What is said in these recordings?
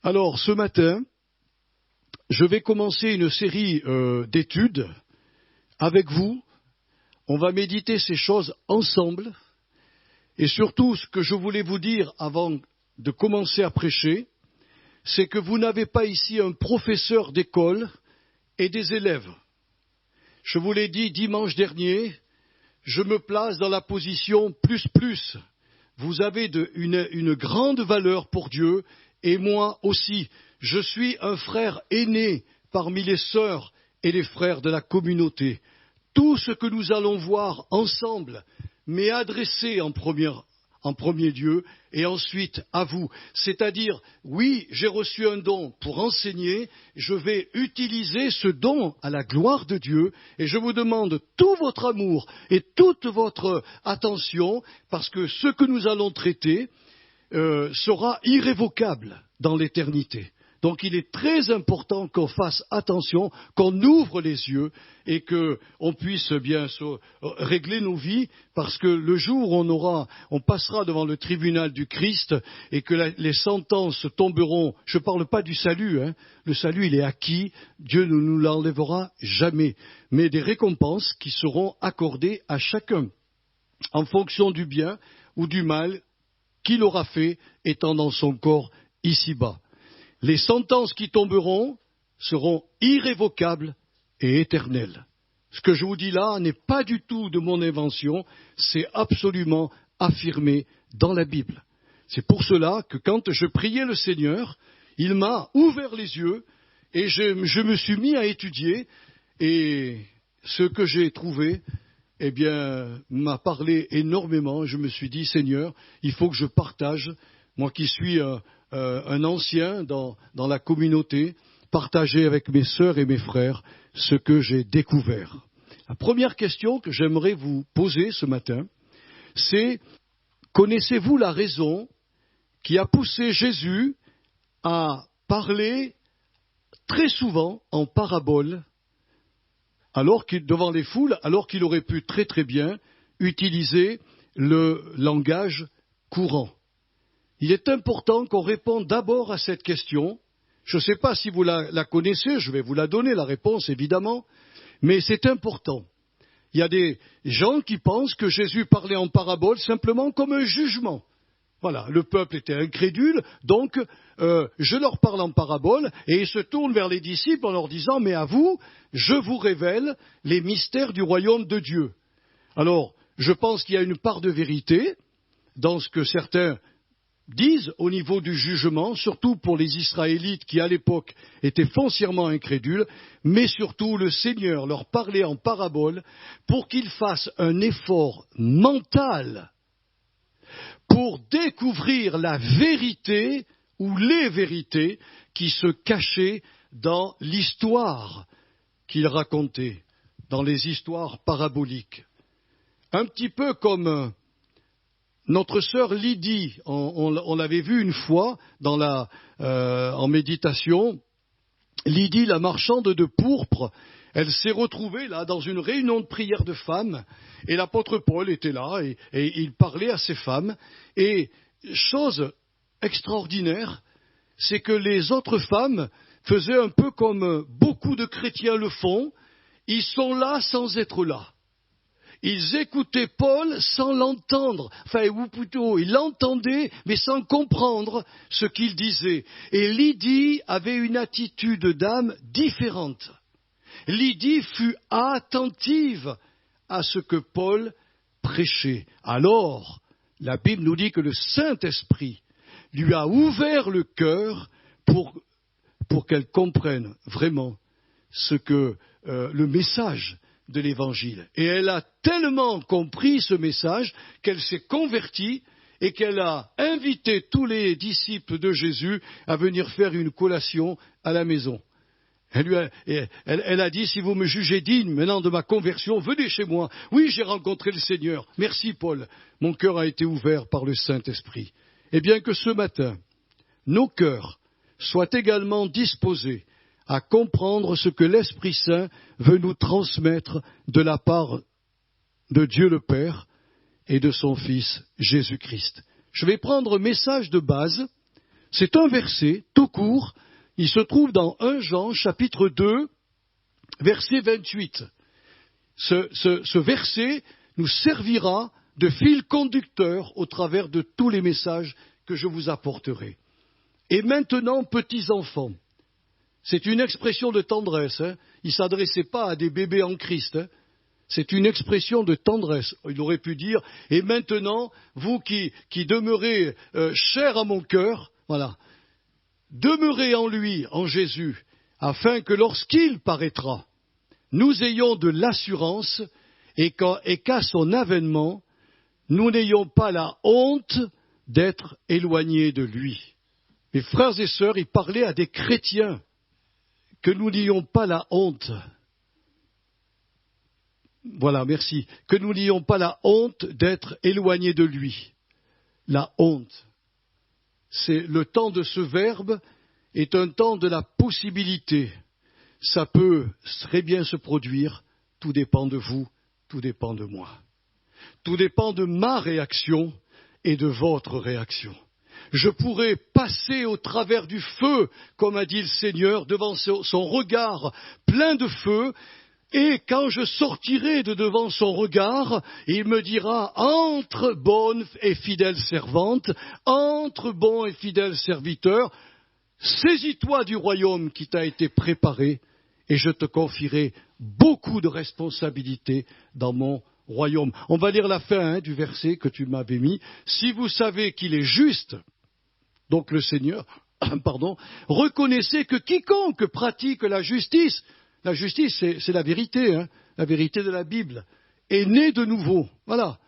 Alors, ce matin, je vais commencer une série d'études avec vous. On va méditer ces choses ensemble. Et surtout, ce que je voulais vous dire avant de commencer à prêcher, c'est que vous n'avez pas ici un professeur d'école et des élèves. Je vous l'ai dit dimanche dernier, je me place dans la position plus. Vous avez une grande valeur pour Dieu, et moi aussi. Je suis un frère aîné parmi les sœurs et les frères de la communauté. Tout ce que nous allons voir ensemble m'est adressé en premier lieu, et ensuite à vous. C'est-à-dire, oui, j'ai reçu un don pour enseigner, je vais utiliser ce don à la gloire de Dieu, et je vous demande tout votre amour et toute votre attention, parce que ce que nous allons traiter sera irrévocable dans l'éternité. Donc il est très important qu'on fasse attention, qu'on ouvre les yeux et qu'on puisse bien régler nos vies, parce que le jour où on passera devant le tribunal du Christ et que les sentences tomberont, je ne parle pas du salut, le salut il est acquis, Dieu ne nous l'enlèvera jamais, mais des récompenses qui seront accordées à chacun en fonction du bien ou du mal qu'il aura fait étant dans son corps ici-bas. Les sentences qui tomberont seront irrévocables et éternelles. Ce que je vous dis là n'est pas du tout de mon invention, c'est absolument affirmé dans la Bible. C'est pour cela que quand je priais le Seigneur, il m'a ouvert les yeux et je me suis mis à étudier, et ce que j'ai trouvé, m'a parlé énormément. Je me suis dit, Seigneur, il faut que je partage, moi qui suis un ancien dans la communauté, partager avec mes sœurs et mes frères ce que j'ai découvert. La première question que j'aimerais vous poser ce matin, c'est: connaissez-vous la raison qui a poussé Jésus à parler très souvent en parabole devant les foules, alors qu'il aurait pu très très bien utiliser le langage courant? Il est important qu'on réponde d'abord à cette question. Je ne sais pas si vous la connaissez, je vais vous la donner, la réponse évidemment, mais c'est important. Il y a des gens qui pensent que Jésus parlait en parabole simplement comme un jugement. Voilà, le peuple était incrédule, donc je leur parle en parabole, et ils se tournent vers les disciples en leur disant: mais à vous, je vous révèle les mystères du royaume de Dieu. Alors, je pense qu'il y a une part de vérité dans ce que certains disent au niveau du jugement, surtout pour les Israélites qui à l'époque étaient foncièrement incrédules, mais surtout le Seigneur leur parlait en parabole pour qu'ils fassent un effort mental pour découvrir la vérité ou les vérités qui se cachaient dans l'histoire qu'il racontait, dans les histoires paraboliques. Un petit peu comme notre sœur Lydie, on l'avait vu une fois en méditation. Lydie, la marchande de pourpre, elle s'est retrouvée là dans une réunion de prière de femmes, et l'apôtre Paul était là et il parlait à ces femmes. Et chose extraordinaire, c'est que les autres femmes faisaient un peu comme beaucoup de chrétiens le font, ils sont là sans être là. Ils écoutaient Paul sans l'entendre, ou plutôt, ils l'entendaient, mais sans comprendre ce qu'il disait. Et Lydie avait une attitude d'âme différente. Lydie fut attentive à ce que Paul prêchait. Alors, la Bible nous dit que le Saint-Esprit lui a ouvert le cœur pour qu'elle comprenne vraiment ce que le message de l'Évangile. Et elle a tellement compris ce message qu'elle s'est convertie et qu'elle a invité tous les disciples de Jésus à venir faire une collation à la maison. Elle a dit: si vous me jugez digne maintenant de ma conversion, venez chez moi. Oui, j'ai rencontré le Seigneur. Merci Paul. Mon cœur a été ouvert par le Saint-Esprit. Et bien que ce matin, nos cœurs soient également disposés à comprendre ce que l'Esprit Saint veut nous transmettre de la part de Dieu le Père et de son Fils Jésus-Christ. Je vais prendre un message de base C'est un verset tout court, il se trouve dans 1 Jean chapitre 2, verset 28. Ce verset nous servira de fil conducteur au travers de tous les messages que je vous apporterai. Et maintenant, petits enfants, c'est une expression de tendresse, hein. Il ne s'adressait pas à des bébés en Christ, hein. C'est une expression de tendresse. Il aurait pu dire, et maintenant, vous qui demeurez chers à mon cœur, voilà, demeurez en lui, en Jésus, afin que lorsqu'il paraîtra, nous ayons de l'assurance et qu'à son avènement, nous n'ayons pas la honte d'être éloignés de lui. Mes frères et sœurs, il parlait à des chrétiens, que nous n'ayons pas la honte. Voilà, merci. Que nous n'ayons pas la honte d'être éloignés de lui. La honte. C'est le temps de ce verbe est un temps de la possibilité. Ça peut très bien se produire. Tout dépend de vous, tout dépend de moi. Tout dépend de ma réaction et de votre réaction. Je pourrais passer au travers du feu, comme a dit le Seigneur, devant son regard plein de feu, et quand je sortirai de devant son regard, il me dira « Entre, bonne et fidèle servante, entre, bon et fidèle serviteur, saisis-toi du royaume qui t'a été préparé, et je te confierai beaucoup de responsabilités dans mon royaume. » On va lire la fin du verset que tu m'avais mis. « Si vous savez qu'il est juste, donc le Seigneur, reconnaissez que quiconque pratique la justice c'est la vérité, hein, la vérité de la Bible, est né de nouveau. Voilà.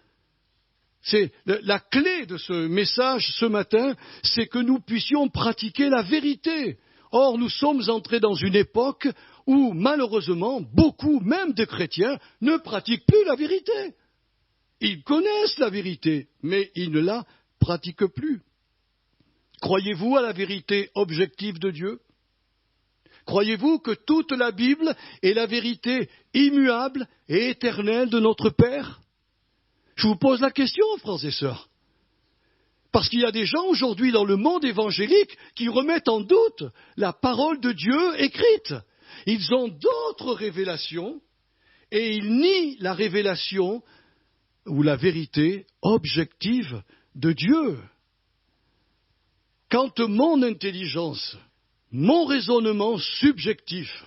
C'est la clé de ce message ce matin, c'est que nous puissions pratiquer la vérité. Or, nous sommes entrés dans une époque où, malheureusement, beaucoup, même des chrétiens, ne pratiquent plus la vérité. Ils connaissent la vérité, mais ils ne la pratiquent plus. Croyez-vous à la vérité objective de Dieu ? Croyez-vous que toute la Bible est la vérité immuable et éternelle de notre Père ? Je vous pose la question, frères et sœurs. Parce qu'il y a des gens aujourd'hui dans le monde évangélique qui remettent en doute la parole de Dieu écrite. Ils ont d'autres révélations et ils nient la révélation ou la vérité objective de Dieu. Quand mon intelligence, mon raisonnement subjectif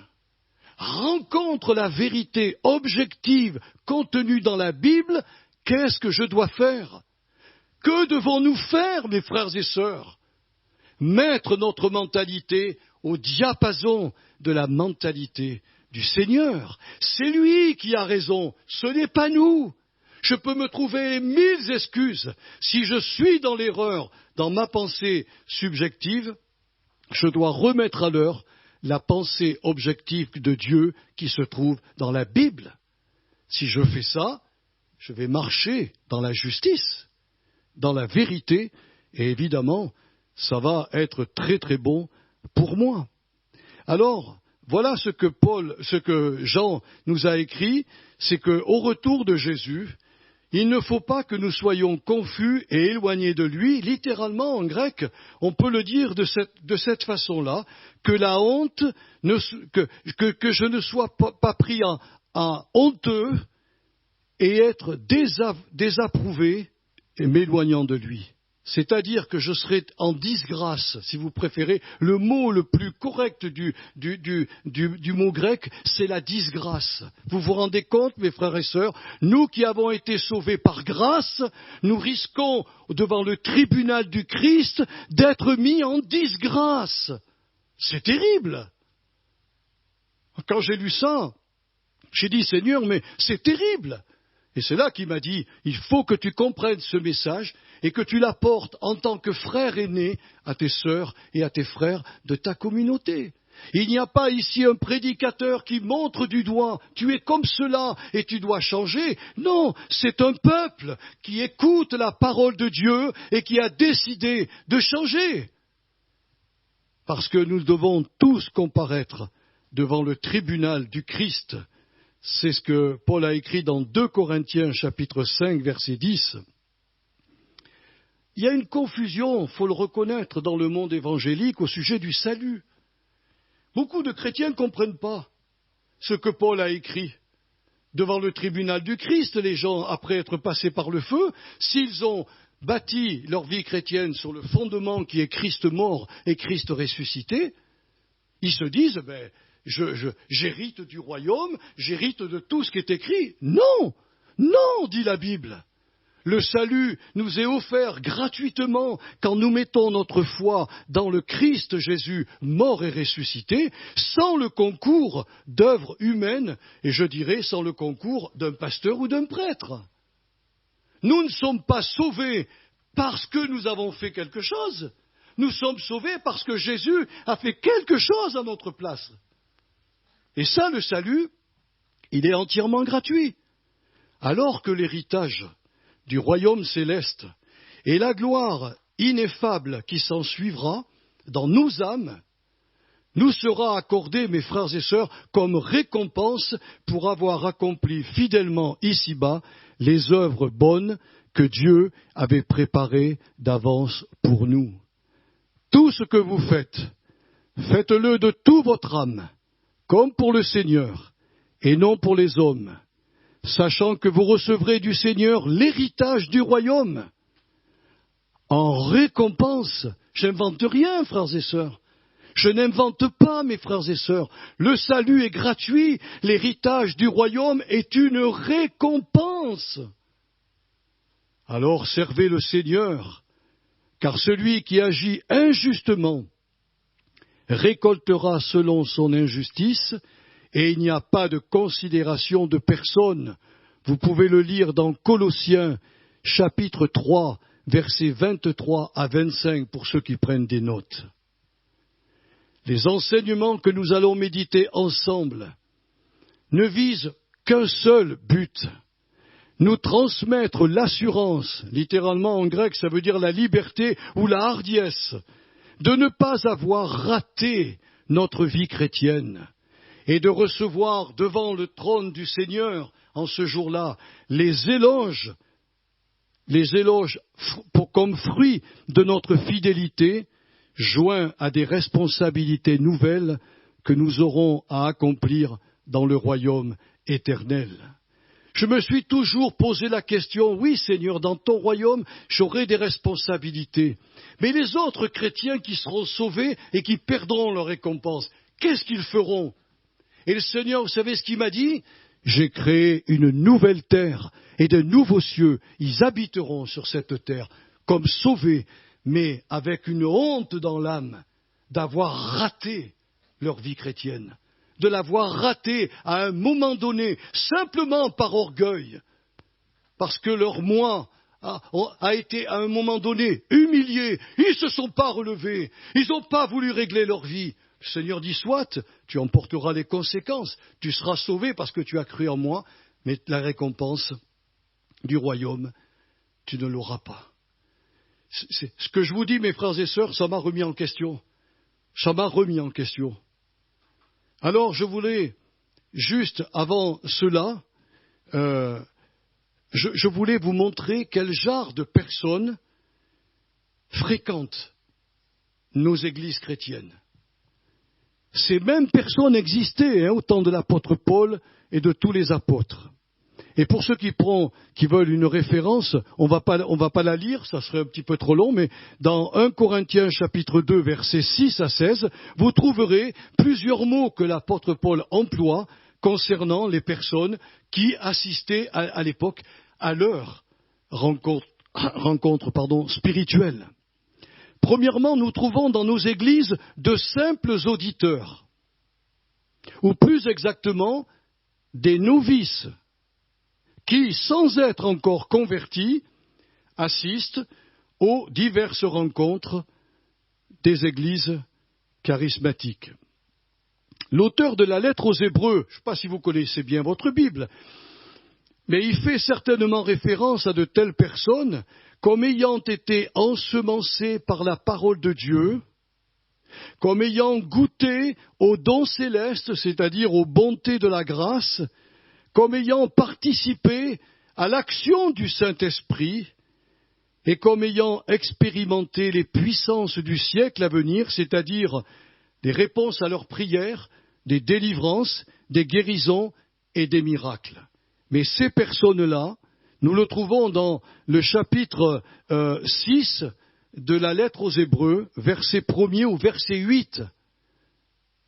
rencontre la vérité objective contenue dans la Bible, qu'est-ce que je dois faire ? Que devons-nous faire, mes frères et sœurs ? Mettre notre mentalité au diapason de la mentalité du Seigneur. C'est lui qui a raison, ce n'est pas nous. Je peux me trouver 1000 excuses. Si je suis dans l'erreur, dans ma pensée subjective, je dois remettre à l'heure la pensée objective de Dieu qui se trouve dans la Bible. Si je fais ça, je vais marcher dans la justice, dans la vérité, et évidemment, ça va être très très bon pour moi. Alors, voilà ce que Jean nous a écrit, c'est qu'au retour de Jésus, il ne faut pas que nous soyons confus et éloignés de lui. Littéralement, en grec, on peut le dire de cette façon-là, que la honte, que je ne sois pas pris en honteux et être désapprouvé et m'éloignant de lui. C'est-à-dire que je serai en disgrâce, si vous préférez. Le mot le plus correct du mot grec, c'est la disgrâce. Vous vous rendez compte, mes frères et sœurs, nous qui avons été sauvés par grâce, nous risquons, devant le tribunal du Christ, d'être mis en disgrâce. C'est terrible. Quand j'ai lu ça, j'ai dit, Seigneur, mais c'est terrible. Et c'est là qu'il m'a dit, il faut que tu comprennes ce message et que tu l'apportes en tant que frère aîné à tes sœurs et à tes frères de ta communauté. Il n'y a pas ici un prédicateur qui montre du doigt, tu es comme cela et tu dois changer. Non, c'est un peuple qui écoute la parole de Dieu et qui a décidé de changer. Parce que nous devons tous comparaître devant le tribunal du Christ. C'est ce que Paul a écrit dans 2 Corinthiens chapitre 5 verset 10. il y a une confusion, il faut le reconnaître, dans le monde évangélique au sujet du salut. Beaucoup de chrétiens ne comprennent pas ce que Paul a écrit. Devant le tribunal du Christ, les gens, après être passés par le feu, s'ils ont bâti leur vie chrétienne sur le fondement qui est Christ mort et Christ ressuscité, ils se disent, j'hérite du royaume, j'hérite de tout ce qui est écrit. Non, non, dit la Bible. Le salut nous est offert gratuitement quand nous mettons notre foi dans le Christ Jésus mort et ressuscité, sans le concours d'œuvres humaines, et je dirais sans le concours d'un pasteur ou d'un prêtre. Nous ne sommes pas sauvés parce que nous avons fait quelque chose, nous sommes sauvés parce que Jésus a fait quelque chose à notre place. Et ça, le salut, il est entièrement gratuit. Alors que l'héritage du royaume céleste et la gloire ineffable qui s'en suivra dans nos âmes nous sera accordée, mes frères et sœurs, comme récompense pour avoir accompli fidèlement ici-bas les œuvres bonnes que Dieu avait préparées d'avance pour nous. Tout ce que vous faites, faites-le de toute votre âme, comme pour le Seigneur, et non pour les hommes, sachant que vous recevrez du Seigneur l'héritage du royaume. En récompense, j'invente rien, frères et sœurs. Je n'invente pas, mes frères et sœurs. Le salut est gratuit, l'héritage du royaume est une récompense. Alors servez le Seigneur, car celui qui agit injustement récoltera selon son injustice, et il n'y a pas de considération de personne. Vous pouvez le lire dans Colossiens, chapitre 3, versets 23 à 25, pour ceux qui prennent des notes. Les enseignements que nous allons méditer ensemble ne visent qu'un seul but, nous transmettre l'assurance, littéralement en grec ça veut dire la liberté ou la hardiesse, de ne pas avoir raté notre vie chrétienne et de recevoir devant le trône du Seigneur en ce jour-là les éloges comme fruit de notre fidélité, joints à des responsabilités nouvelles que nous aurons à accomplir dans le royaume éternel. Je me suis toujours posé la question, oui Seigneur, dans ton royaume, j'aurai des responsabilités. Mais les autres chrétiens qui seront sauvés et qui perdront leur récompense, qu'est-ce qu'ils feront? Et le Seigneur, vous savez ce qu'il m'a dit? J'ai créé une nouvelle terre et de nouveaux cieux. Ils habiteront sur cette terre comme sauvés, mais avec une honte dans l'âme d'avoir raté leur vie chrétienne, de l'avoir raté à un moment donné, simplement par orgueil, parce que leur moi a été à un moment donné humilié, ils ne se sont pas relevés, ils n'ont pas voulu régler leur vie. Le Seigneur dit, soit, tu en porteras les conséquences, tu seras sauvé parce que tu as cru en moi, mais la récompense du royaume, tu ne l'auras pas. Ce que je vous dis, mes frères et sœurs, ça m'a remis en question. Ça m'a remis en question. Alors, je voulais, juste avant cela, je voulais vous montrer quel genre de personnes fréquentent nos églises chrétiennes. Ces mêmes personnes existaient au temps de l'apôtre Paul et de tous les apôtres. Et pour ceux qui veulent une référence, on va pas la lire, ça serait un petit peu trop long, mais dans 1 Corinthiens chapitre 2, versets 6 à 16, vous trouverez plusieurs mots que l'apôtre Paul emploie concernant les personnes qui assistaient à l'époque à leur rencontre spirituelle. Premièrement, nous trouvons dans nos églises de simples auditeurs, ou plus exactement, des novices, qui, sans être encore convertis, assistent aux diverses rencontres des églises charismatiques. L'auteur de la lettre aux Hébreux, je ne sais pas si vous connaissez bien votre Bible, mais il fait certainement référence à de telles personnes comme ayant été ensemencées par la parole de Dieu, comme ayant goûté aux dons célestes, c'est-à-dire aux bontés de la grâce, comme ayant participé à l'action du Saint-Esprit et comme ayant expérimenté les puissances du siècle à venir, c'est-à-dire des réponses à leurs prières, des délivrances, des guérisons et des miracles. Mais ces personnes-là, nous le trouvons dans le chapitre 6 de la lettre aux Hébreux, verset 1er ou verset 8.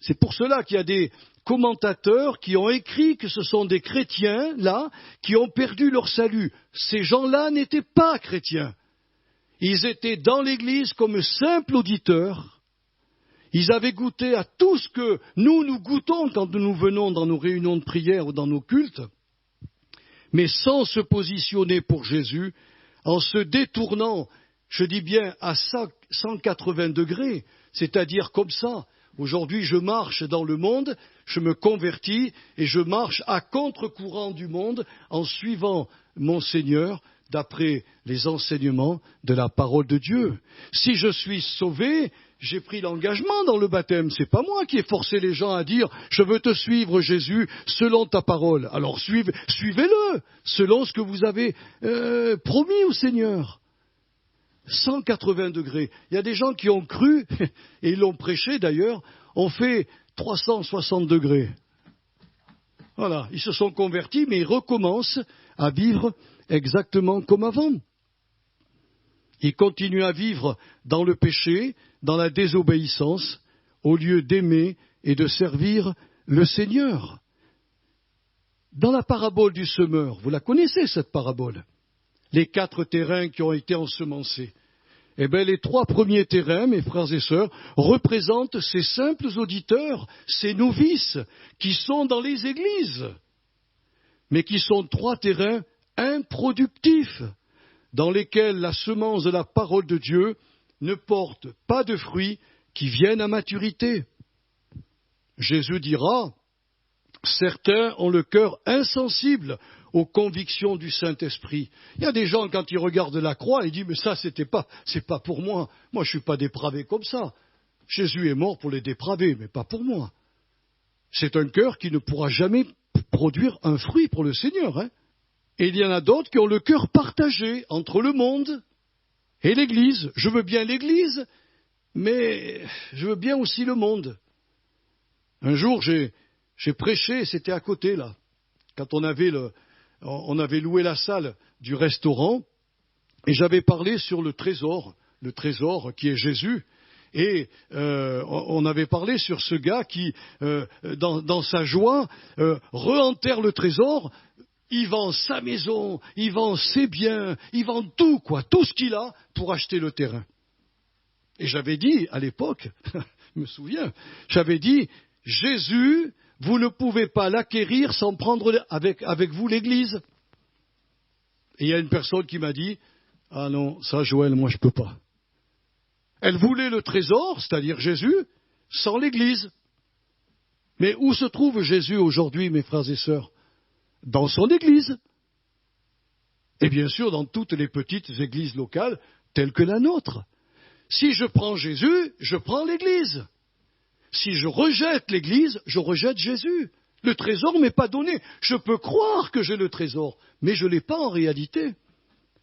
C'est pour cela qu'il y a des commentateurs qui ont écrit que ce sont des chrétiens, là, qui ont perdu leur salut. Ces gens-là n'étaient pas chrétiens. Ils étaient dans l'Église comme simples auditeurs. Ils avaient goûté à tout ce que nous goûtons quand nous venons dans nos réunions de prière ou dans nos cultes, mais sans se positionner pour Jésus, en se détournant, je dis bien à 180 degrés, c'est-à-dire comme ça. Aujourd'hui, je marche dans le monde, je me convertis et je marche à contre-courant du monde en suivant mon Seigneur d'après les enseignements de la parole de Dieu. Si je suis sauvé, j'ai pris l'engagement dans le baptême. C'est pas moi qui ai forcé les gens à dire « Je veux te suivre, Jésus, selon ta parole ». Alors suivez-le, selon ce que vous avez promis au Seigneur. 180 degrés. Il y a des gens qui ont cru, et ils l'ont prêché d'ailleurs, ont fait 360 degrés. Voilà, ils se sont convertis, mais ils recommencent à vivre exactement comme avant. Ils continuent à vivre dans le péché, dans la désobéissance, au lieu d'aimer et de servir le Seigneur. Dans la parabole du semeur, vous la connaissez cette parabole, les 4 terrains qui ont été ensemencés. Eh bien, les 3 premiers terrains, mes frères et sœurs, représentent ces simples auditeurs, ces novices, qui sont dans les églises, mais qui sont 3 terrains improductifs, dans lesquels la semence de la parole de Dieu ne porte pas de fruits qui viennent à maturité. Jésus dira, certains ont le cœur insensible aux convictions du Saint-Esprit. Il y a des gens, quand ils regardent la croix, ils disent, mais ça, c'est pas pour moi. Moi, je ne suis pas dépravé comme ça. Jésus est mort pour les dépravés, mais pas pour moi. C'est un cœur qui ne pourra jamais produire un fruit pour le Seigneur. Et il y en a d'autres qui ont le cœur partagé entre le monde et l'Église. Je veux bien l'Église, mais je veux bien aussi le monde. Un jour, j'ai prêché, c'était à côté, là, quand on avait loué la salle du restaurant, et j'avais parlé sur le trésor qui est Jésus, et on avait parlé sur ce gars qui, dans sa joie, re-enterre le trésor, il vend sa maison, il vend ses biens, il vend tout ce qu'il a pour acheter le terrain. Et j'avais dit, à l'époque, je me souviens, j'avais dit, Jésus, vous ne pouvez pas l'acquérir sans prendre avec vous l'Église. Et il y a une personne qui m'a dit, ah non, ça Joël, moi je ne peux pas. Elle voulait le trésor, c'est-à-dire Jésus, sans l'Église. Mais où se trouve Jésus aujourd'hui, mes frères et sœurs? Dans son Église. Et bien sûr, dans toutes les petites églises locales, telles que la nôtre. Si je prends Jésus, je prends l'Église. Si je rejette l'Église, je rejette Jésus. Le trésor ne m'est pas donné. Je peux croire que j'ai le trésor, mais je ne l'ai pas en réalité.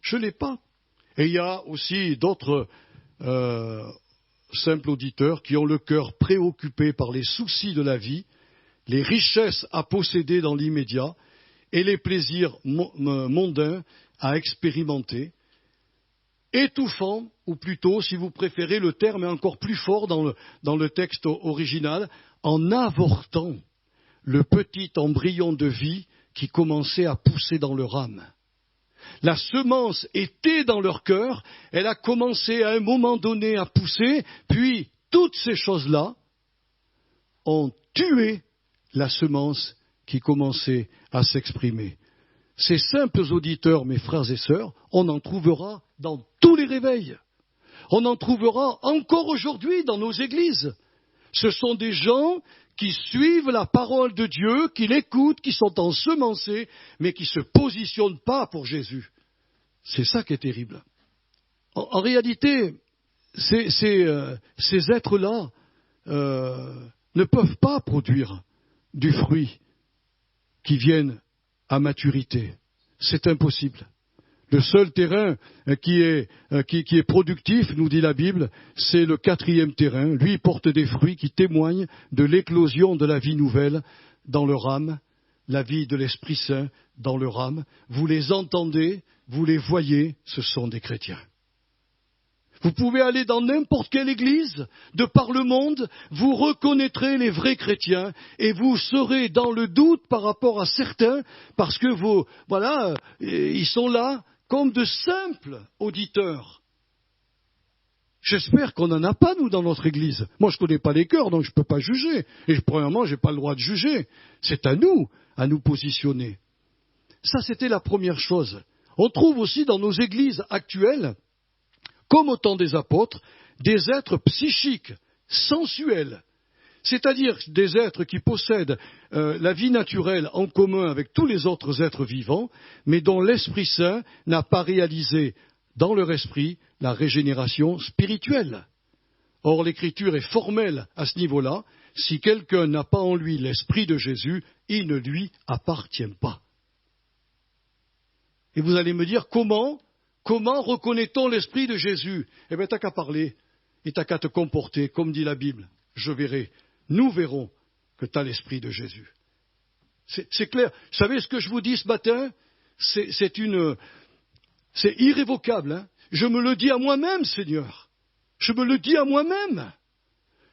Je ne l'ai pas. Et il y a aussi d'autres simples auditeurs qui ont le cœur préoccupé par les soucis de la vie, les richesses à posséder dans l'immédiat et les plaisirs mondains à expérimenter, étouffant, ou plutôt, si vous préférez, le terme est encore plus fort dans le texte original, en avortant le petit embryon de vie qui commençait à pousser dans leur âme. La semence était dans leur cœur, elle a commencé à un moment donné à pousser, puis toutes ces choses-là ont tué la semence qui commençait à s'exprimer. Ces simples auditeurs, mes frères et sœurs, on en trouvera dans tous les réveils. On en trouvera encore aujourd'hui dans nos églises. Ce sont des gens qui suivent la parole de Dieu, qui l'écoutent, qui sont ensemencés, mais qui ne se positionnent pas pour Jésus. C'est ça qui est terrible. En réalité, ces êtres-là ne peuvent pas produire du fruit qui vienne à maturité. C'est impossible. Le seul terrain qui est productif, nous dit la Bible, c'est le 4e terrain. Lui porte des fruits qui témoignent de l'éclosion de la vie nouvelle dans leur âme, la vie de l'Esprit Saint dans leur âme. Vous les entendez, vous les voyez, ce sont des chrétiens. Vous pouvez aller dans n'importe quelle église de par le monde, vous reconnaîtrez les vrais chrétiens et vous serez dans le doute par rapport à certains parce que ils sont là comme de simples auditeurs. J'espère qu'on n'en a pas, nous, dans notre église. Moi, je ne connais pas les cœurs, donc je ne peux pas juger. Et premièrement, je n'ai pas le droit de juger. C'est à nous positionner. Ça, c'était la première chose. On trouve aussi dans nos églises actuelles, comme au temps des apôtres, des êtres psychiques, sensuels. C'est-à-dire des êtres qui possèdent la vie naturelle en commun avec tous les autres êtres vivants, mais dont l'Esprit Saint n'a pas réalisé dans leur esprit la régénération spirituelle. Or, l'Écriture est formelle à ce niveau-là. Si quelqu'un n'a pas en lui l'Esprit de Jésus, il ne lui appartient pas. Et vous allez me dire, comment reconnaît-on l'Esprit de Jésus? Eh bien, t'as qu'à parler et t'as qu'à te comporter, comme dit la Bible. Je verrai. Nous verrons que tu as l'Esprit de Jésus. C'est clair. Vous savez ce que je vous dis ce matin? C'est irrévocable. Hein? Je me le dis à moi-même, Seigneur. Je me le dis à moi-même.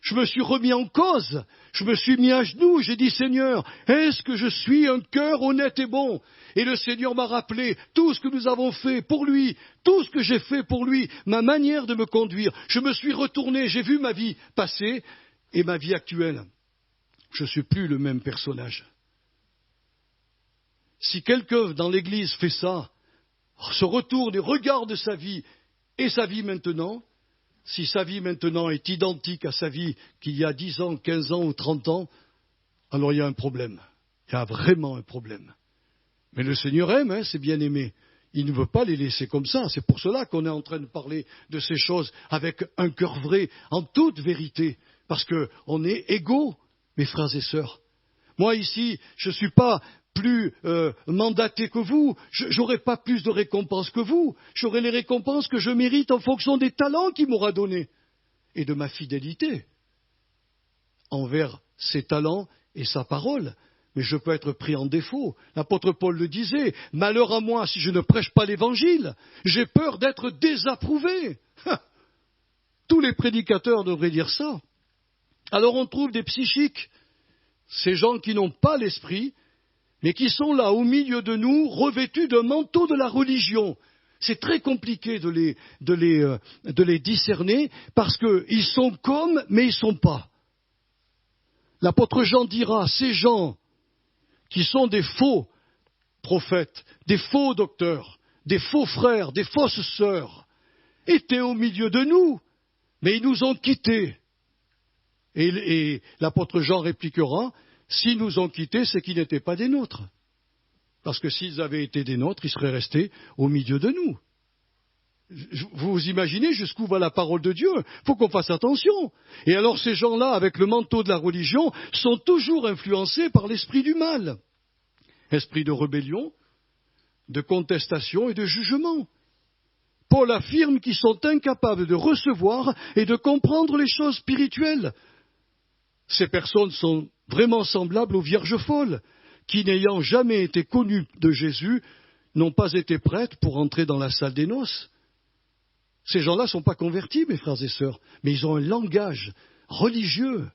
Je me suis remis en cause. Je me suis mis à genoux. J'ai dit, Seigneur, est-ce que je suis un cœur honnête et bon? Et le Seigneur m'a rappelé tout ce que nous avons fait pour lui, tout ce que j'ai fait pour lui, ma manière de me conduire. Je me suis retourné, j'ai vu ma vie passée et ma vie actuelle. Je ne suis plus le même personnage. Si quelqu'un dans l'Église fait ça, se retourne et regarde sa vie et sa vie maintenant, si sa vie maintenant est identique à sa vie qu'il y a 10 ans, 15 ans ou 30 ans, alors il y a un problème. Il y a vraiment un problème. Mais le Seigneur aime ses bien-aimés. Il ne veut pas les laisser comme ça. C'est pour cela qu'on est en train de parler de ces choses avec un cœur vrai, en toute vérité. Parce qu'on est égaux, mes frères et sœurs. Moi ici, je ne suis pas plus mandaté que vous. Je n'aurai pas plus de récompenses que vous. J'aurai les récompenses que je mérite en fonction des talents qu'il m'aura donnés et de ma fidélité envers ses talents et sa parole. Mais je peux être pris en défaut. L'apôtre Paul le disait, « Malheur à moi si je ne prêche pas l'Évangile. J'ai peur d'être désapprouvé. » Tous les prédicateurs devraient dire ça. Alors on trouve des psychiques, ces gens qui n'ont pas l'esprit, mais qui sont là au milieu de nous, revêtus d'un manteau de la religion. C'est très compliqué de les discerner, parce qu'ils sont comme, mais ils ne sont pas. L'apôtre Jean dira, ces gens qui sont des faux prophètes, des faux docteurs, des faux frères, des fausses sœurs, étaient au milieu de nous, mais ils nous ont quittés. Et l'apôtre Jean répliquera, s'ils nous ont quittés, c'est qu'ils n'étaient pas des nôtres. Parce que s'ils avaient été des nôtres, ils seraient restés au milieu de nous. Vous imaginez jusqu'où va la parole de Dieu? Il faut qu'on fasse attention. Et alors ces gens-là, avec le manteau de la religion, sont toujours influencés par l'esprit du mal. Esprit de rébellion, de contestation et de jugement. Paul affirme qu'ils sont incapables de recevoir et de comprendre les choses spirituelles. Ces personnes sont vraiment semblables aux vierges folles, qui, n'ayant jamais été connues de Jésus, n'ont pas été prêtes pour entrer dans la salle des noces. Ces gens-là ne sont pas convertis, mes frères et sœurs, mais ils ont un langage religieux.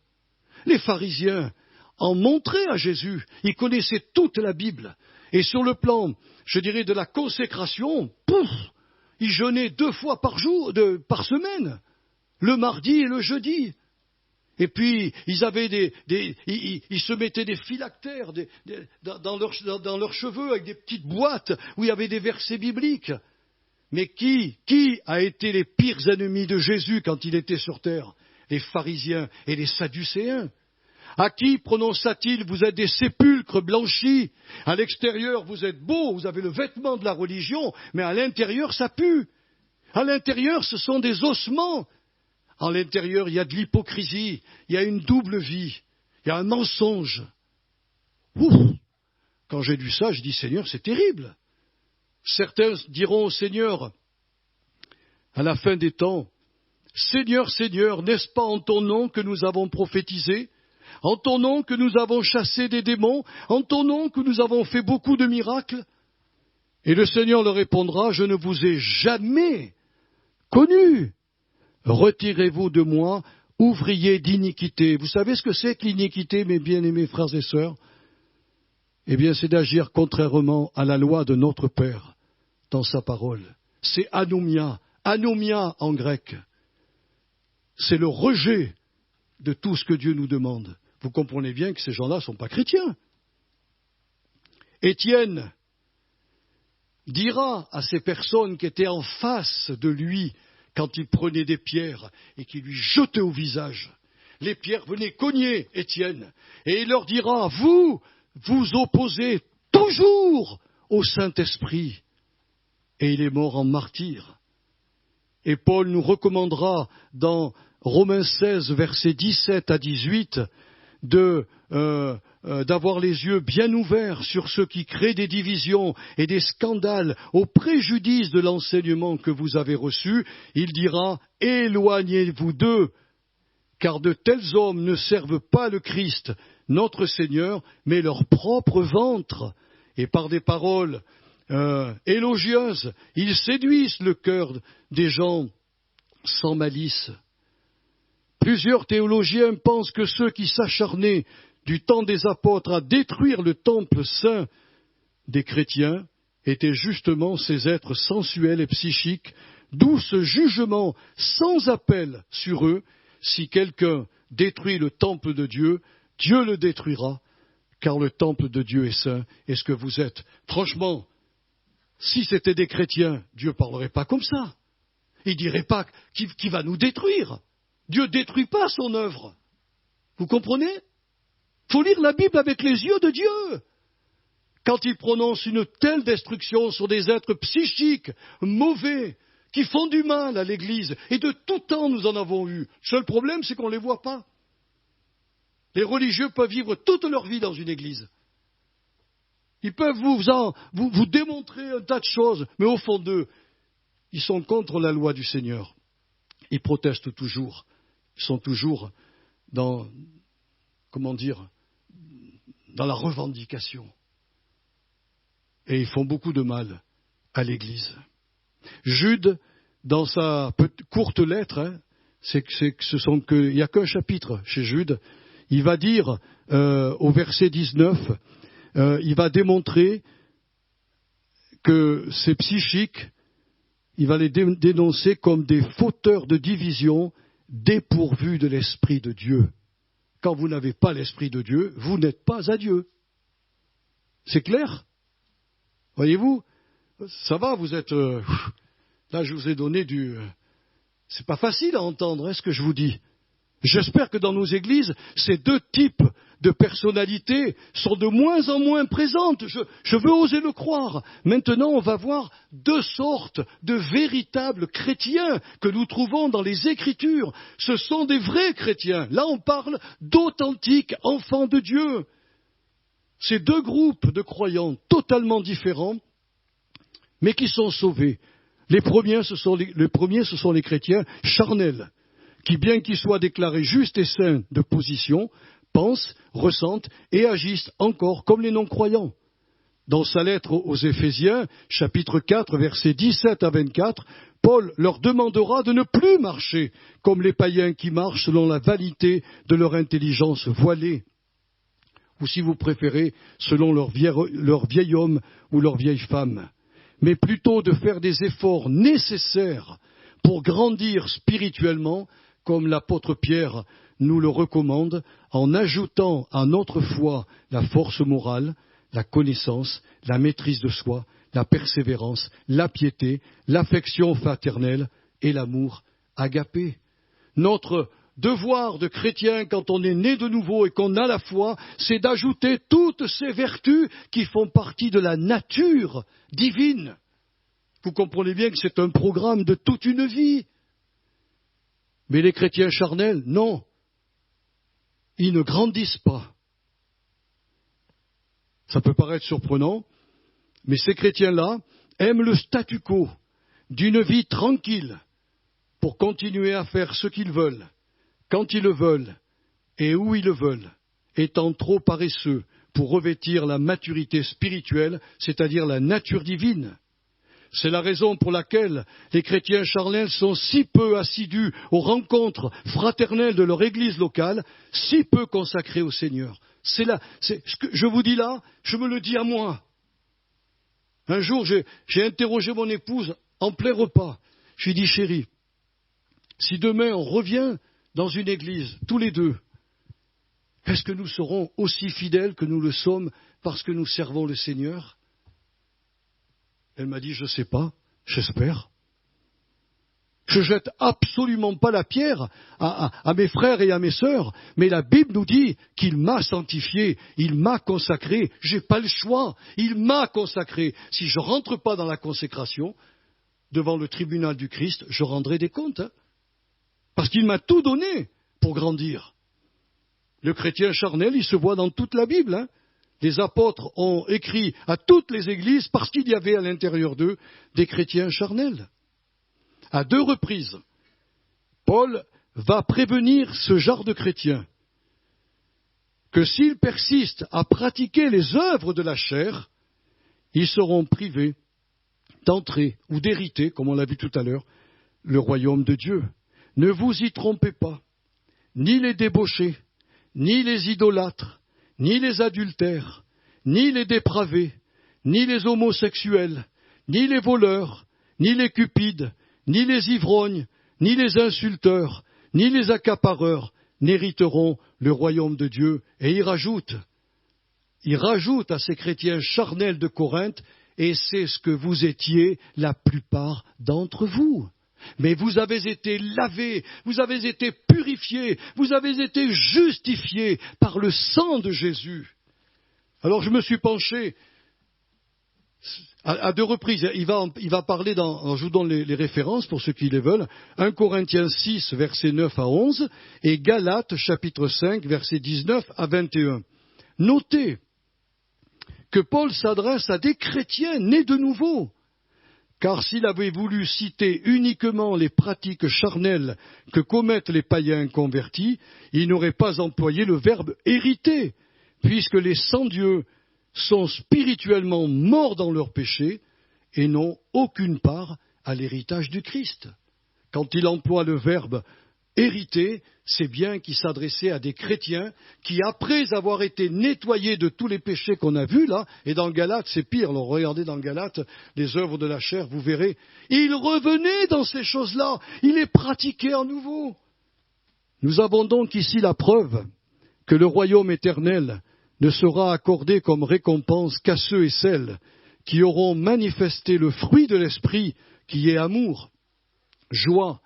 Les pharisiens en montraient à Jésus, ils connaissaient toute la Bible. Et sur le plan, je dirais, de la consécration, ils jeûnaient 2 fois par semaine, le mardi et le jeudi. Et puis, ils se mettaient des phylactères dans leurs cheveux avec des petites boîtes où il y avait des versets bibliques. Mais qui a été les pires ennemis de Jésus quand il était sur terre? Les pharisiens et les sadducéens. À qui prononça-t-il? Vous êtes des sépulcres blanchis. À l'extérieur, vous êtes beaux, vous avez le vêtement de la religion, mais à l'intérieur, ça pue. À l'intérieur, ce sont des ossements. À l'intérieur, il y a de l'hypocrisie, il y a une double vie, il y a un mensonge. Ouf! Quand j'ai lu ça, je dis, Seigneur, c'est terrible. Certains diront au Seigneur, à la fin des temps, « Seigneur, Seigneur, n'est-ce pas en ton nom que nous avons prophétisé ? En ton nom que nous avons chassé des démons ? En ton nom que nous avons fait beaucoup de miracles ?» Et le Seigneur leur répondra, « Je ne vous ai jamais connu. Retirez-vous de moi, ouvriers d'iniquité. » Vous savez ce que c'est que l'iniquité, mes bien-aimés frères et sœurs ? Eh bien, c'est d'agir contrairement à la loi de notre Père dans sa parole. C'est anomia, anomia en grec. C'est le rejet de tout ce que Dieu nous demande. Vous comprenez bien que ces gens-là ne sont pas chrétiens. Étienne dira à ces personnes qui étaient en face de lui quand il prenait des pierres et qui lui jetaient au visage. Les pierres venaient cogner Étienne et il leur dira, vous vous opposez toujours au Saint-Esprit. Et il est mort en martyr. Et Paul nous recommandera dans Romains 16, versets 17 à 18, d'avoir les yeux bien ouverts sur ceux qui créent des divisions et des scandales au préjudice de l'enseignement que vous avez reçu. Il dira, éloignez-vous d'eux, car de tels hommes ne servent pas le Christ, notre Seigneur, mais leur propre ventre. Et par des paroles élogieuses, ils séduisent le cœur des gens sans malice. Plusieurs théologiens pensent que ceux qui s'acharnaient du temps des apôtres à détruire le temple saint des chrétiens étaient justement ces êtres sensuels et psychiques, d'où ce jugement sans appel sur eux. Si quelqu'un détruit le temple de Dieu, Dieu le détruira, car le temple de Dieu est saint, et ce que vous êtes. Franchement, si c'était des chrétiens, Dieu ne parlerait pas comme ça. Il ne dirait pas qu'il va nous détruire. Dieu ne détruit pas son œuvre. Vous comprenez ? Il faut lire la Bible avec les yeux de Dieu. Quand il prononce une telle destruction sur des êtres psychiques, mauvais, qui font du mal à l'Église, et de tout temps nous en avons eu. Le seul problème, c'est qu'on ne les voit pas. Les religieux peuvent vivre toute leur vie dans une Église. Ils peuvent vous démontrer un tas de choses, mais au fond d'eux, ils sont contre la loi du Seigneur. Ils protestent toujours. Ils sont toujours dans la revendication. Et ils font beaucoup de mal à l'Église. Jude, dans sa courte lettre, il n'y a qu'un chapitre chez Jude, il va dire au verset 19, il va démontrer que ces psychiques, il va les dénoncer comme des fauteurs de division dépourvus de l'Esprit de Dieu. Quand vous n'avez pas l'Esprit de Dieu, vous n'êtes pas à Dieu. C'est clair ? Voyez-vous ? Ça va, vous êtes... là, je vous ai donné du... c'est pas facile à entendre, ce que je vous dis. J'espère que dans nos églises, ces deux types de personnalités sont de moins en moins présentes. Je veux oser le croire. Maintenant, on va voir deux sortes de véritables chrétiens que nous trouvons dans les Écritures. Ce sont des vrais chrétiens. Là, on parle d'authentiques enfants de Dieu. Ces deux groupes de croyants totalement différents, mais qui sont sauvés. Les premiers, ce sont les chrétiens charnels, qui, bien qu'ils soient déclarés justes et saints de position, pensent, ressentent et agissent encore comme les non-croyants. Dans sa lettre aux Éphésiens, chapitre 4, versets 17 à 24, Paul leur demandera de ne plus marcher comme les païens qui marchent selon la vanité de leur intelligence voilée, ou si vous préférez, selon leur vieil homme ou leur vieille femme, mais plutôt de faire des efforts nécessaires pour grandir spirituellement, comme l'apôtre Pierre nous le recommande, en ajoutant à notre foi la force morale, la connaissance, la maîtrise de soi, la persévérance, la piété, l'affection fraternelle et l'amour agapé. Notre devoir de chrétien quand on est né de nouveau et qu'on a la foi, c'est d'ajouter toutes ces vertus qui font partie de la nature divine. Vous comprenez bien que c'est un programme de toute une vie. Mais les chrétiens charnels, non. Ils ne grandissent pas. Ça peut paraître surprenant, mais ces chrétiens-là, aiment le statu quo d'une vie tranquille pour continuer à faire ce qu'ils veulent, quand ils le veulent et où ils le veulent, étant trop paresseux pour revêtir la maturité spirituelle, c'est-à-dire la nature divine. C'est la raison pour laquelle les chrétiens charnels sont si peu assidus aux rencontres fraternelles de leur église locale, si peu consacrés au Seigneur. C'est ce que je vous dis là, je me le dis à moi. Un jour, j'ai interrogé mon épouse en plein repas. Je lui ai dit, chérie, si demain on revient dans une église, tous les deux, est-ce que nous serons aussi fidèles que nous le sommes parce que nous servons le Seigneur? Elle m'a dit, je ne sais pas, j'espère. Je ne jette absolument pas la pierre à mes frères et à mes sœurs, mais la Bible nous dit qu'il m'a sanctifié, il m'a consacré, je n'ai pas le choix, il m'a consacré. Si je ne rentre pas dans la consécration, devant le tribunal du Christ, je rendrai des comptes, parce qu'il m'a tout donné pour grandir. Le chrétien charnel, il se voit dans toute la Bible. Les apôtres ont écrit à toutes les églises parce qu'il y avait à l'intérieur d'eux des chrétiens charnels. À 2 reprises, Paul va prévenir ce genre de chrétiens que s'ils persistent à pratiquer les œuvres de la chair, ils seront privés d'entrer ou d'hériter, comme on l'a vu tout à l'heure, le royaume de Dieu. Ne vous y trompez pas, ni les débauchés, ni les idolâtres, ni les adultères, ni les dépravés, ni les homosexuels, ni les voleurs, ni les cupides, ni les ivrognes, ni les insulteurs, ni les accapareurs n'hériteront le royaume de Dieu. Et il rajoute à ces chrétiens charnels de Corinthe, et c'est ce que vous étiez la plupart d'entre vous. Mais vous avez été lavés, vous avez été purifiés, vous avez été justifiés par le sang de Jésus. Alors je me suis penché à 2 reprises. Il va parler je vous donne les références pour ceux qui les veulent. 1 Corinthiens 6, versets 9 à 11, et Galates, chapitre 5, versets 19 à 21. Notez que Paul s'adresse à des chrétiens nés de nouveau. Car s'il avait voulu citer uniquement les pratiques charnelles que commettent les païens convertis, il n'aurait pas employé le verbe hériter, puisque les sans-dieux sont spirituellement morts dans leurs péchés et n'ont aucune part à l'héritage du Christ. Quand il emploie le verbe hériter, c'est bien qu'il s'adressait à des chrétiens qui, après avoir été nettoyés de tous les péchés qu'on a vus là, et dans Galates, c'est pire, alors regardez dans Galates, les œuvres de la chair, vous verrez, il revenait dans ces choses-là, il les pratiquait à nouveau. Nous avons donc ici la preuve que le royaume éternel ne sera accordé comme récompense qu'à ceux et celles qui auront manifesté le fruit de l'esprit, qui est amour, joie,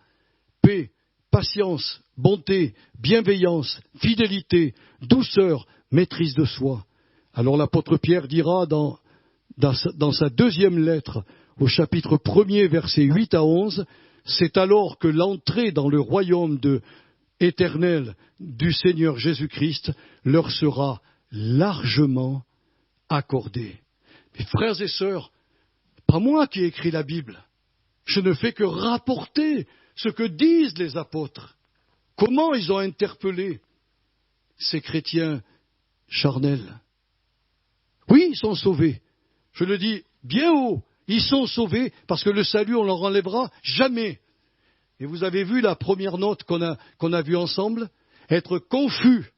paix, patience, bonté, bienveillance, fidélité, douceur, maîtrise de soi. Alors l'apôtre Pierre dira dans sa 2e lettre, au chapitre 1er, versets 8 à 11, c'est alors que l'entrée dans le royaume éternel du Seigneur Jésus-Christ leur sera largement accordée. Mes frères et sœurs, pas moi qui ai écrit la Bible, je ne fais que rapporter ce que disent les apôtres, comment ils ont interpellé ces chrétiens charnels. Oui, ils sont sauvés. Je le dis bien haut, ils sont sauvés parce que le salut, on ne leur enlèvera jamais. Et vous avez vu la première note qu'on a vue ensemble? Être confus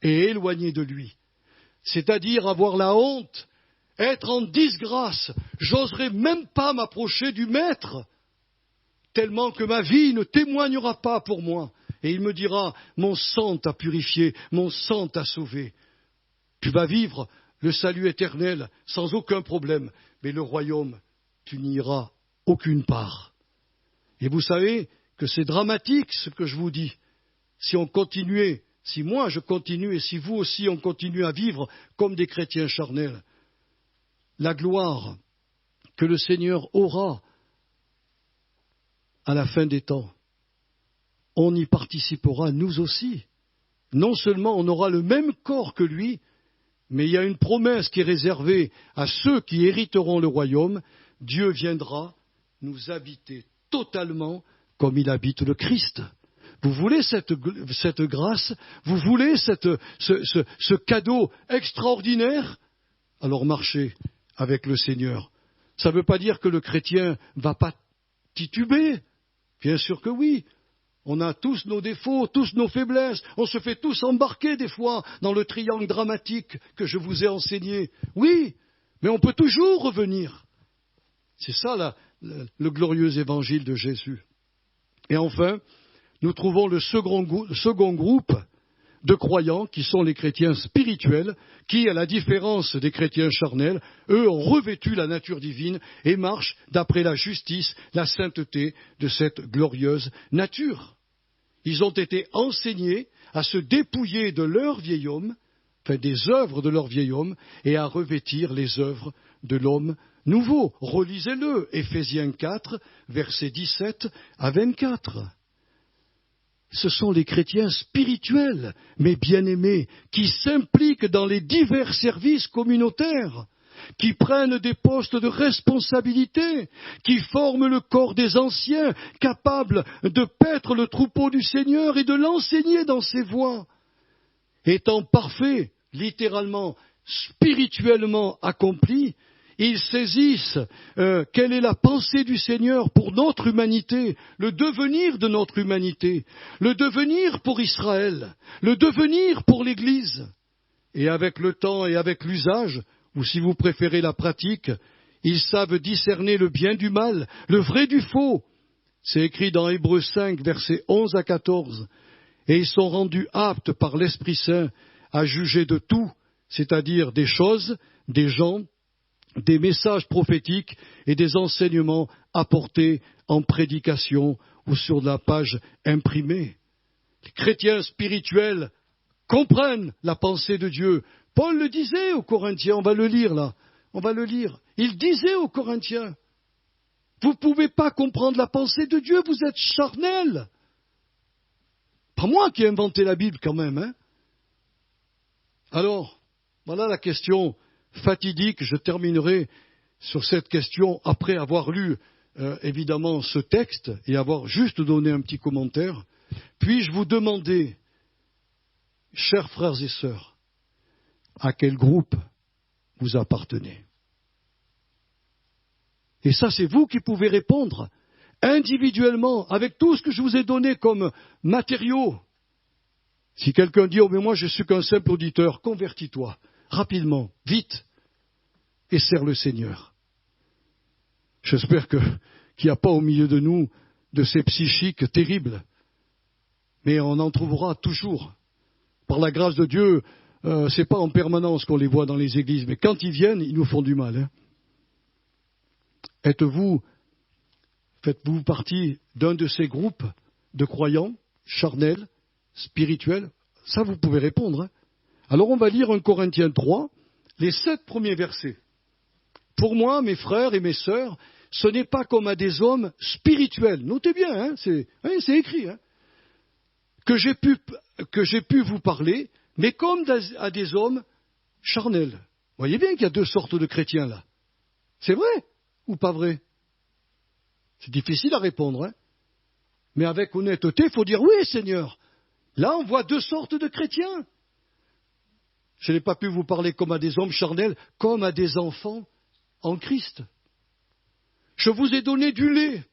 et éloigné de lui. C'est-à-dire avoir la honte, être en disgrâce. J'oserais même pas m'approcher du Maître, tellement que ma vie ne témoignera pas pour moi. Et il me dira, mon sang t'a purifié, mon sang t'a sauvé. Tu vas vivre le salut éternel sans aucun problème, mais le royaume, tu n'y iras aucune part. Et vous savez que c'est dramatique ce que je vous dis. Si on continuait, si moi je continue et si vous aussi on continue à vivre comme des chrétiens charnels, la gloire que le Seigneur aura à la fin des temps, on y participera nous aussi. Non seulement on aura le même corps que lui, mais il y a une promesse qui est réservée à ceux qui hériteront le royaume, Dieu viendra nous habiter totalement comme il habite le Christ. Vous voulez cette grâce? Vous voulez ce cadeau extraordinaire? Alors marchez avec le Seigneur. Ça ne veut pas dire que le chrétien ne va pas tituber. Bien sûr que oui. On a tous nos défauts, tous nos faiblesses. On se fait tous embarquer des fois dans le triangle dramatique que je vous ai enseigné. Oui, mais on peut toujours revenir. C'est ça le glorieux évangile de Jésus. Et enfin, nous trouvons le second groupe de croyants qui sont les chrétiens spirituels, qui, à la différence des chrétiens charnels, eux ont revêtu la nature divine et marchent d'après la justice, la sainteté de cette glorieuse nature. Ils ont été enseignés à se dépouiller de leur vieil homme, enfin des œuvres de leur vieil homme, et à revêtir les œuvres de l'homme nouveau. Relisez-le, Éphésiens 4, versets 17 à 24. Ce sont les chrétiens spirituels, mais bien-aimés, qui s'impliquent dans les divers services communautaires, qui prennent des postes de responsabilité, qui forment le corps des anciens, capables de paître le troupeau du Seigneur et de l'enseigner dans ses voies. Étant parfaits, littéralement, spirituellement accomplis, ils saisissent quelle est la pensée du Seigneur pour notre humanité, le devenir de notre humanité, le devenir pour Israël, le devenir pour l'Église. Et avec le temps et avec l'usage, ou si vous préférez la pratique, ils savent discerner le bien du mal, le vrai du faux. C'est écrit dans Hébreux 5, versets 11 à 14. Et ils sont rendus aptes par l'Esprit Saint à juger de tout, c'est-à-dire des choses, des gens, des messages prophétiques et des enseignements apportés en prédication ou sur la page imprimée. Les chrétiens spirituels comprennent la pensée de Dieu. Paul le disait aux Corinthiens, on va le lire là, on va le lire. Il disait aux Corinthiens, vous ne pouvez pas comprendre la pensée de Dieu, vous êtes charnels. Pas moi qui ai inventé la Bible quand même, hein. Alors, voilà la question fatidique. Je terminerai sur cette question après avoir lu évidemment ce texte et avoir juste donné un petit commentaire. Puis-je vous demander, chers frères et sœurs, à quel groupe vous appartenez? Et ça, c'est vous qui pouvez répondre individuellement, avec tout ce que je vous ai donné comme matériaux. Si quelqu'un dit « Oh, mais moi, je suis qu'un simple auditeur », convertis-toi, rapidement, vite, et sers le Seigneur. J'espère qu'il n'y a pas au milieu de nous de ces psychiques terribles, mais on en trouvera toujours. Par la grâce de Dieu, ce n'est pas en permanence qu'on les voit dans les églises, mais quand ils viennent, ils nous font du mal. Hein. Faites-vous partie d'un de ces groupes de croyants, charnels, spirituels? Ça, vous pouvez répondre. Hein. Alors, on va lire 1 Corinthiens 3, les 7 premiers versets. Pour moi, mes frères et mes sœurs, ce n'est pas comme à des hommes spirituels. Notez bien, hein, c'est écrit. Hein, que j'ai pu vous parler, mais comme à des hommes charnels. Vous voyez bien qu'il y a 2 sortes de chrétiens là. C'est vrai ou pas vrai? C'est difficile à répondre, hein. Mais avec honnêteté, il faut dire oui, Seigneur. Là, on voit 2 sortes de chrétiens. Je n'ai pas pu vous parler comme à des hommes charnels, comme à des enfants en Christ. Je vous ai donné du lait,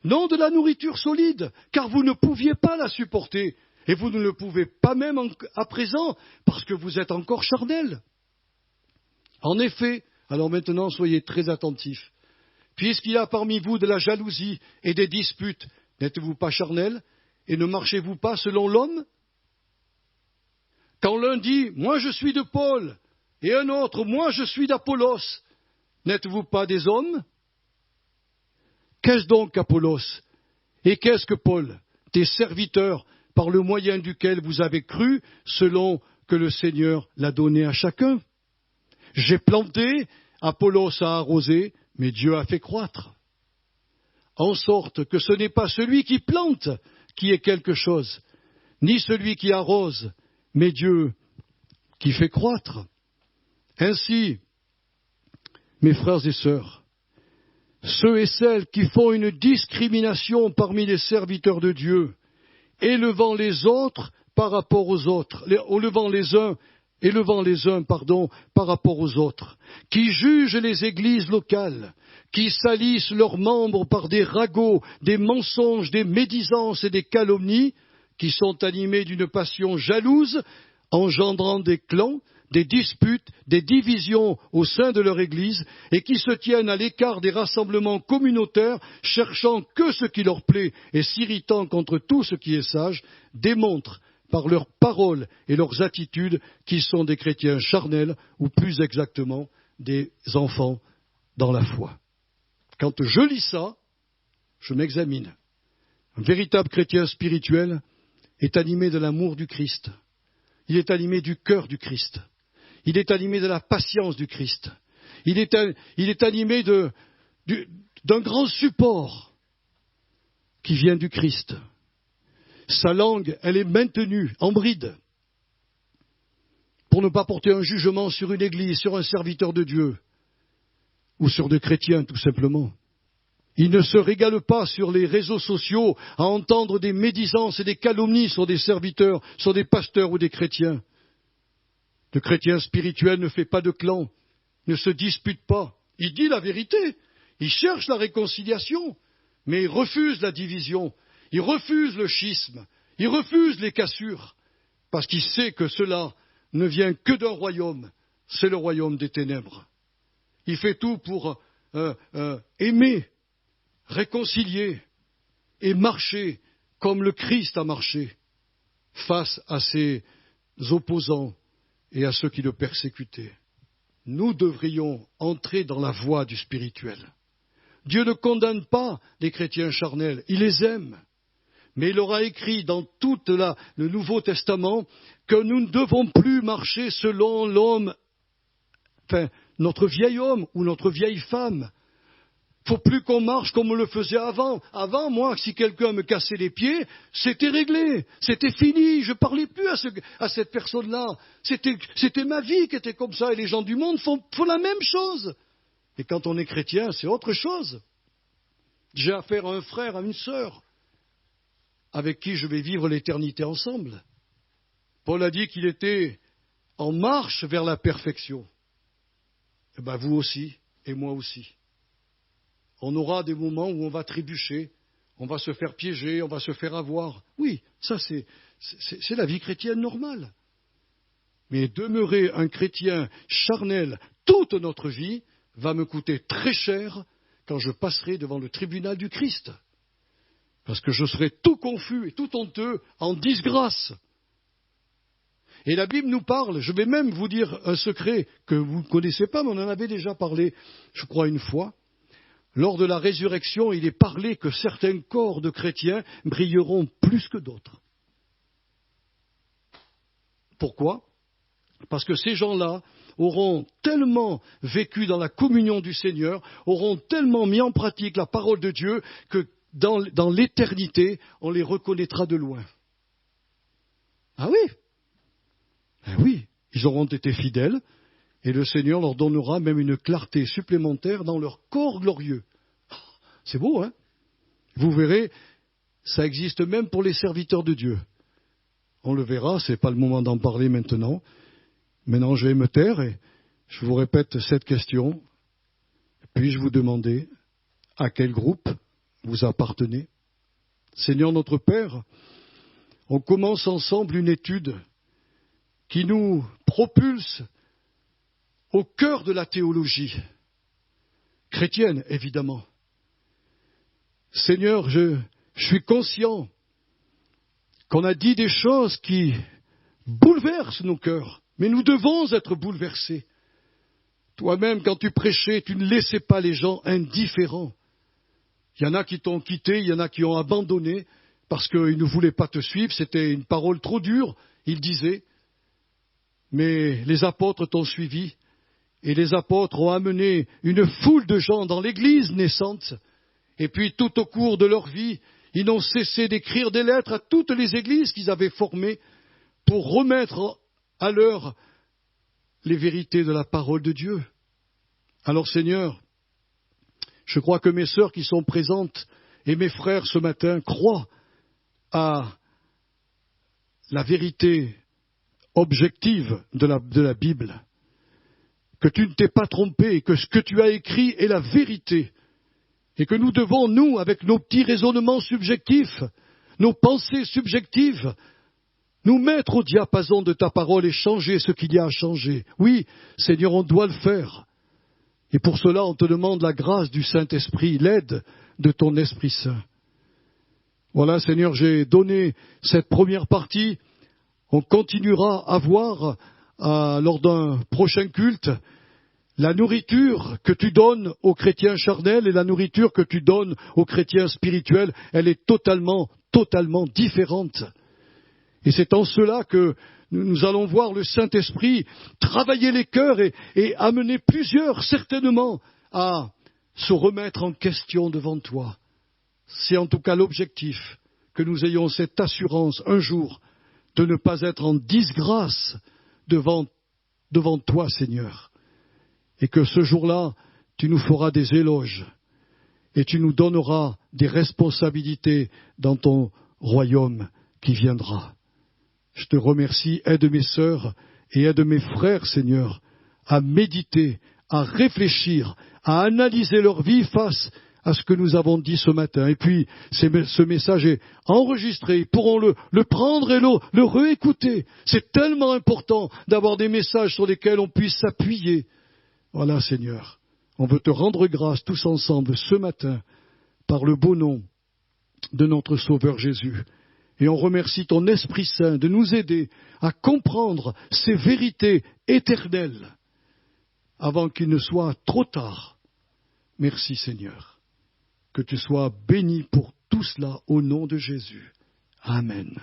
non de la nourriture solide, car vous ne pouviez pas la supporter, et vous ne le pouvez pas même à présent, parce que vous êtes encore charnels. En effet, alors maintenant soyez très attentifs, puisqu'il y a parmi vous de la jalousie et des disputes, n'êtes-vous pas charnels, et ne marchez-vous pas selon l'homme? Quand l'un dit « Moi je suis de Paul » et un autre « Moi je suis d'Apollos », n'êtes-vous pas des hommes? Qu'est-ce donc Apollos? Et qu'est-ce que Paul? Des serviteurs par le moyen duquel vous avez cru, selon que le Seigneur l'a donné à chacun. J'ai planté, Apollos a arrosé, mais Dieu a fait croître. En sorte que ce n'est pas celui qui plante qui est quelque chose, ni celui qui arrose, mais Dieu qui fait croître. Ainsi, mes frères et sœurs, ceux et celles qui font une discrimination parmi les serviteurs de Dieu, élevant les autres par rapport aux autres, élevant les uns par rapport aux autres, qui jugent les églises locales, qui salissent leurs membres par des ragots, des mensonges, des médisances et des calomnies, qui sont animés d'une passion jalouse, engendrant des clans, des disputes, des divisions au sein de leur Église, et qui se tiennent à l'écart des rassemblements communautaires, cherchant que ce qui leur plaît et s'irritant contre tout ce qui est sage, démontrent par leurs paroles et leurs attitudes qu'ils sont des chrétiens charnels, ou plus exactement, des enfants dans la foi. Quand je lis ça, je m'examine. Un véritable chrétien spirituel est animé de l'amour du Christ. Il est animé du cœur du Christ. Il est animé de la patience du Christ. Il est animé d'un grand support qui vient du Christ. Sa langue, elle est maintenue en bride pour ne pas porter un jugement sur une église, sur un serviteur de Dieu ou sur des chrétiens tout simplement. Il ne se régale pas sur les réseaux sociaux à entendre des médisances et des calomnies sur des serviteurs, sur des pasteurs ou des chrétiens. Le chrétien spirituel ne fait pas de clan, ne se dispute pas. Il dit la vérité, il cherche la réconciliation, mais il refuse la division, il refuse le schisme, il refuse les cassures, parce qu'il sait que cela ne vient que d'un royaume, c'est le royaume des ténèbres. Il fait tout pour aimer, réconcilier et marcher comme le Christ a marché face à ses opposants et à ceux qui le persécutaient. Nous devrions entrer dans la voie du spirituel. Dieu ne condamne pas les chrétiens charnels, il les aime. Mais il aura écrit dans tout le Nouveau Testament que nous ne devons plus marcher selon l'homme, notre vieil homme ou notre vieille femme. Il ne faut plus qu'on marche comme on le faisait avant. Avant, moi, si quelqu'un me cassait les pieds, c'était réglé, c'était fini, je ne parlais plus à cette personne-là. C'était ma vie qui était comme ça, et les gens du monde font la même chose. Et quand on est chrétien, c'est autre chose. J'ai affaire à un frère, à une sœur, avec qui je vais vivre l'éternité ensemble. Paul a dit qu'il était en marche vers la perfection. Eh bien, vous aussi, et moi aussi. On aura des moments où on va trébucher, on va se faire piéger, on va se faire avoir. Oui, ça c'est la vie chrétienne normale. Mais demeurer un chrétien charnel toute notre vie va me coûter très cher quand je passerai devant le tribunal du Christ. Parce que je serai tout confus et tout honteux, en disgrâce. Et la Bible nous parle, je vais même vous dire un secret que vous ne connaissez pas, mais on en avait déjà parlé, je crois, une fois. Lors de la résurrection, il est parlé que certains corps de chrétiens brilleront plus que d'autres. Pourquoi ? Parce que ces gens-là auront tellement vécu dans la communion du Seigneur, auront tellement mis en pratique la parole de Dieu, que dans l'éternité, on les reconnaîtra de loin. Ah oui ? Eh oui, ils auront été fidèles, et le Seigneur leur donnera même une clarté supplémentaire dans leur corps glorieux. C'est beau, hein ? Vous verrez, ça existe même pour les serviteurs de Dieu. On le verra, ce n'est pas le moment d'en parler maintenant. Maintenant, je vais me taire et je vous répète cette question. Puis-je vous demander à quel groupe vous appartenez ? Seigneur notre Père, on commence ensemble une étude qui nous propulse au cœur de la théologie chrétienne, évidemment. Seigneur, je suis conscient qu'on a dit des choses qui bouleversent nos cœurs, mais nous devons être bouleversés. Toi-même, quand tu prêchais, tu ne laissais pas les gens indifférents. Il y en a qui t'ont quitté, il y en a qui ont abandonné parce qu'ils ne voulaient pas te suivre, c'était une parole trop dure, ils disaient. Mais les apôtres t'ont suivi, et les apôtres ont amené une foule de gens dans l'Église naissante. Et puis tout au cours de leur vie, ils n'ont cessé d'écrire des lettres à toutes les églises qu'ils avaient formées pour remettre à l'heure les vérités de la parole de Dieu. Alors Seigneur, Je crois que mes sœurs qui sont présentes et mes frères ce matin croient à la vérité objective de la Bible, que tu ne t'es pas trompé, que ce que tu as écrit est la vérité, et que nous devons, nous, avec nos petits raisonnements subjectifs, nos pensées subjectives, nous mettre au diapason de ta parole et changer ce qu'il y a à changer. Oui, Seigneur, on doit le faire. Et pour cela, on te demande la grâce du Saint-Esprit, l'aide de ton Esprit Saint. Voilà, Seigneur, j'ai donné cette première partie. On continuera à voir, lors d'un prochain culte, la nourriture que tu donnes aux chrétiens charnels et la nourriture que tu donnes aux chrétiens spirituels, elle est totalement différente. Et c'est en cela que nous allons voir le Saint-Esprit travailler les cœurs et amener plusieurs, certainement, à se remettre en question devant toi. C'est en tout cas l'objectif, que nous ayons cette assurance un jour de ne pas être en disgrâce devant toi, Seigneur. Et que ce jour-là, tu nous feras des éloges et tu nous donneras des responsabilités dans ton royaume qui viendra. Je te remercie, aide mes sœurs et aide mes frères, Seigneur, à méditer, à réfléchir, à analyser leur vie face à ce que nous avons dit ce matin. Et puis, ce message est enregistré, ils pourront le prendre et le réécouter. C'est tellement important d'avoir des messages sur lesquels on puisse s'appuyer. Voilà, Seigneur, on veut te rendre grâce tous ensemble ce matin par le beau nom de notre Sauveur Jésus. Et on remercie ton Esprit Saint de nous aider à comprendre ces vérités éternelles avant qu'il ne soit trop tard. Merci, Seigneur. Que tu sois béni pour tout cela au nom de Jésus. Amen.